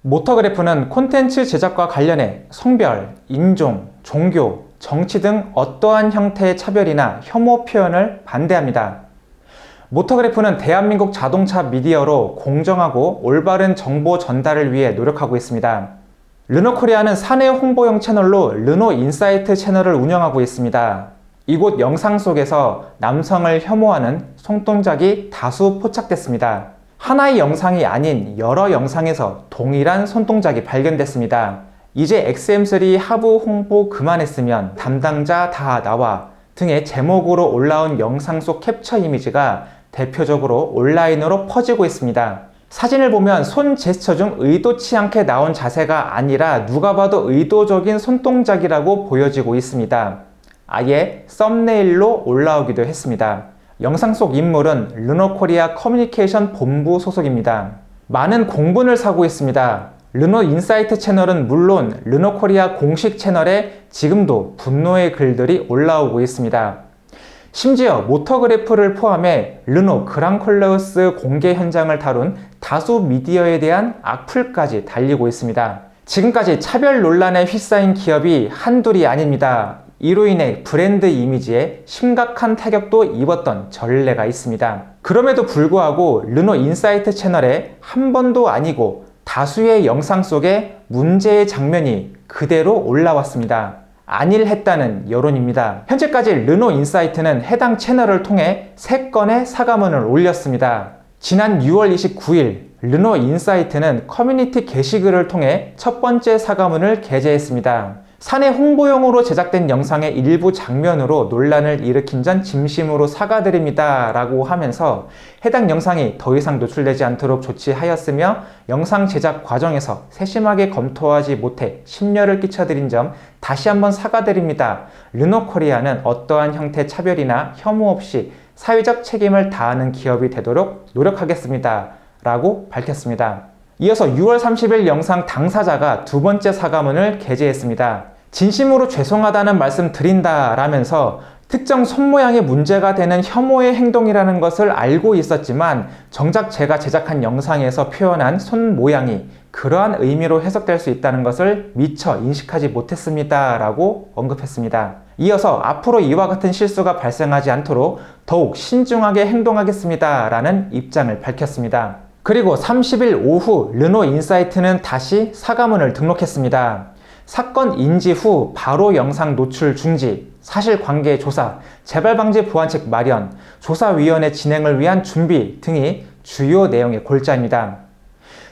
모터그래프는 콘텐츠 제작과 관련해 성별, 인종, 종교, 정치 등 어떠한 형태의 차별이나 혐오 표현을 반대합니다. 모터그래프는 대한민국 자동차 미디어로 공정하고 올바른 정보 전달을 위해 노력하고 있습니다. 르노코리아는 사내 홍보용 채널로 르노인사이트 채널을 운영하고 있습니다. 이곳 영상 속에서 남성을 혐오하는 손동작이 다수 포착됐습니다. 하나의 영상이 아닌 여러 영상에서 동일한 손동작이 발견됐습니다. 이제 XM3 하부 홍보 그만했으면 담당자 다 나와 등의 제목으로 올라온 영상 속 캡처 이미지가 대표적으로 온라인으로 퍼지고 있습니다. 사진을 보면 손 제스처 중 의도치 않게 나온 자세가 아니라 누가 봐도 의도적인 손동작이라고 보여지고 있습니다. 아예 썸네일로 올라오기도 했습니다. 영상 속 인물은 르노코리아 커뮤니케이션 본부 소속입니다. 많은 공분을 사고 있습니다. 르노인사이트 채널은 물론 르노코리아 공식 채널에 지금도 분노의 글들이 올라오고 있습니다. 심지어 모터그래프를 포함해 르노 그랑콜레우스 공개 현장을 다룬 다수 미디어에 대한 악플까지 달리고 있습니다. 지금까지 차별 논란에 휩싸인 기업이 한둘이 아닙니다. 이로 인해 브랜드 이미지에 심각한 타격도 입었던 전례가 있습니다. 그럼에도 불구하고 르노인사이트 채널에 한 번도 아니고 다수의 영상 속에 문제의 장면이 그대로 올라왔습니다. 안일했다는 여론입니다. 현재까지 르노인사이트는 해당 채널을 통해 3건의 사과문을 올렸습니다. 지난 6월 29일 르노인사이트는 커뮤니티 게시글을 통해 첫 번째 사과문을 게재했습니다. 사내 홍보용으로 제작된 영상의 일부 장면으로 논란을 일으킨 점 진심으로 사과드립니다 라고 하면서 해당 영상이 더 이상 노출되지 않도록 조치하였으며 영상 제작 과정에서 세심하게 검토하지 못해 심려를 끼쳐드린 점 다시 한번 사과드립니다. 르노코리아는 어떠한 형태의 차별이나 혐오 없이 사회적 책임을 다하는 기업이 되도록 노력하겠습니다 라고 밝혔습니다. 이어서 6월 30일 영상 당사자가 두 번째 사과문을 게재했습니다. 진심으로 죄송하다는 말씀 드린다 라면서 특정 손모양이 문제가 되는 혐오의 행동이라는 것을 알고 있었지만 정작 제가 제작한 영상에서 표현한 손 모양이 그러한 의미로 해석될 수 있다는 것을 미처 인식하지 못했습니다 라고 언급했습니다. 이어서 앞으로 이와 같은 실수가 발생하지 않도록 더욱 신중하게 행동하겠습니다 라는 입장을 밝혔습니다. 그리고 30일 오후 르노인사이트는 다시 사과문을 등록했습니다. 사건 인지 후 바로 영상 노출 중지, 사실관계 조사, 재발방지 보완책 마련, 조사위원회 진행을 위한 준비 등이 주요 내용의 골자입니다.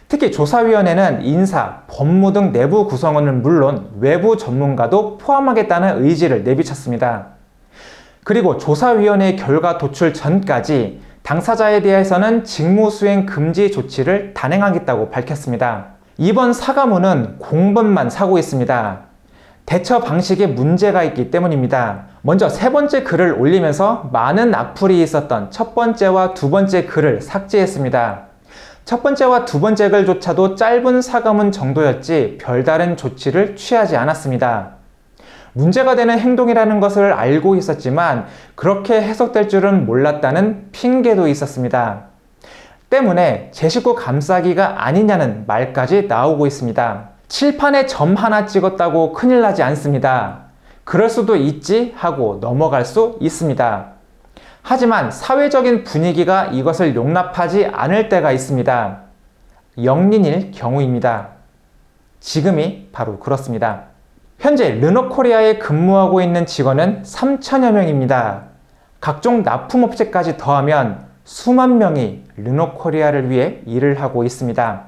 특히 조사위원회는 인사, 법무 등 내부 구성원은 물론 외부 전문가도 포함하겠다는 의지를 내비쳤습니다. 그리고 조사위원회의 결과 도출 전까지 당사자에 대해서는 직무수행 금지 조치를 단행하겠다고 밝혔습니다. 이번 사과문은 공분만 사고 있습니다. 대처 방식에 문제가 있기 때문입니다. 먼저 세 번째 글을 올리면서 많은 악플이 있었던 첫 번째와 두 번째 글을 삭제했습니다. 첫 번째와 두 번째 글조차도 짧은 사과문 정도였지 별다른 조치를 취하지 않았습니다. 문제가 되는 행동이라는 것을 알고 있었지만 그렇게 해석될 줄은 몰랐다는 핑계도 있었습니다. 때문에 제 식구 감싸기가 아니냐는 말까지 나오고 있습니다. 칠판에 점 하나 찍었다고 큰일 나지 않습니다. 그럴 수도 있지 하고 넘어갈 수 있습니다. 하지만 사회적인 분위기가 이것을 용납하지 않을 때가 있습니다. 영린일 경우입니다. 지금이 바로 그렇습니다. 현재 르노코리아에 근무하고 있는 직원은 3천여 명입니다. 각종 납품업체까지 더하면 수만 명이 르노코리아를 위해 일을 하고 있습니다.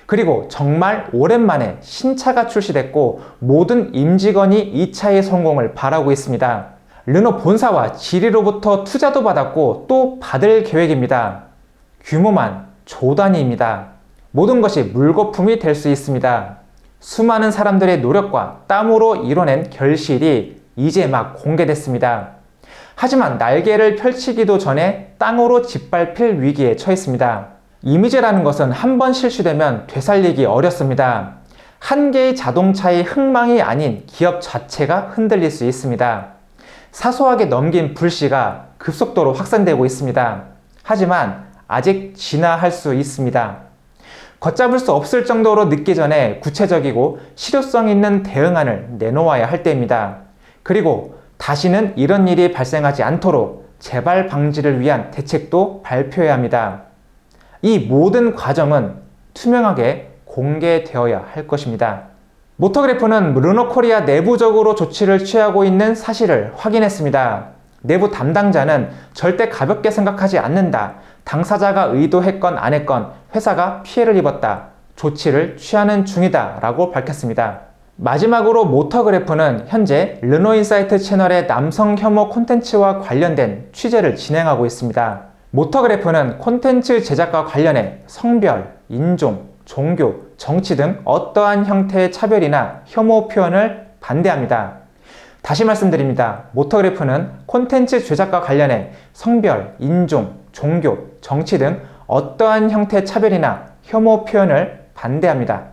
그리고 정말 오랜만에 신차가 출시됐고 모든 임직원이 이 차의 성공을 바라고 있습니다. 르노 본사와 지리로부터 투자도 받았고 또 받을 계획입니다. 규모만 조 단위입니다. 모든 것이 물거품이 될 수 있습니다. 수많은 사람들의 노력과 땀으로 이뤄낸 결실이 이제 막 공개됐습니다. 하지만 날개를 펼치기도 전에 땅으로 짓밟힐 위기에 처했습니다. 이미지라는 것은 한 번 실수되면 되살리기 어렵습니다. 한 개의 자동차의 흥망이 아닌 기업 자체가 흔들릴 수 있습니다. 사소하게 넘긴 불씨가 급속도로 확산되고 있습니다. 하지만 아직 진화할 수 있습니다. 걷잡을 수 없을 정도로 늦기 전에 구체적이고 실효성 있는 대응안을 내놓아야 할 때입니다. 그리고 다시는 이런 일이 발생하지 않도록 재발 방지를 위한 대책도 발표해야 합니다. 이 모든 과정은 투명하게 공개되어야 할 것입니다. 모터그래프는 르노코리아 내부적으로 조치를 취하고 있는 사실을 확인했습니다. 내부 담당자는 절대 가볍게 생각하지 않는다. 당사자가 의도했건 안 했건 회사가 피해를 입었다. 조치를 취하는 중이다 라고 밝혔습니다. 마지막으로 모터그래프는 현재 르노인사이트 채널의 남성 혐오 콘텐츠와 관련된 취재를 진행하고 있습니다. 모터그래프는 콘텐츠 제작과 관련해 성별, 인종, 종교, 정치 등 어떠한 형태의 차별이나 혐오 표현을 반대합니다. 다시 말씀드립니다. 모터그래프는 콘텐츠 제작과 관련해 성별, 인종, 종교, 정치 등 어떠한 형태의 차별이나 혐오 표현을 반대합니다.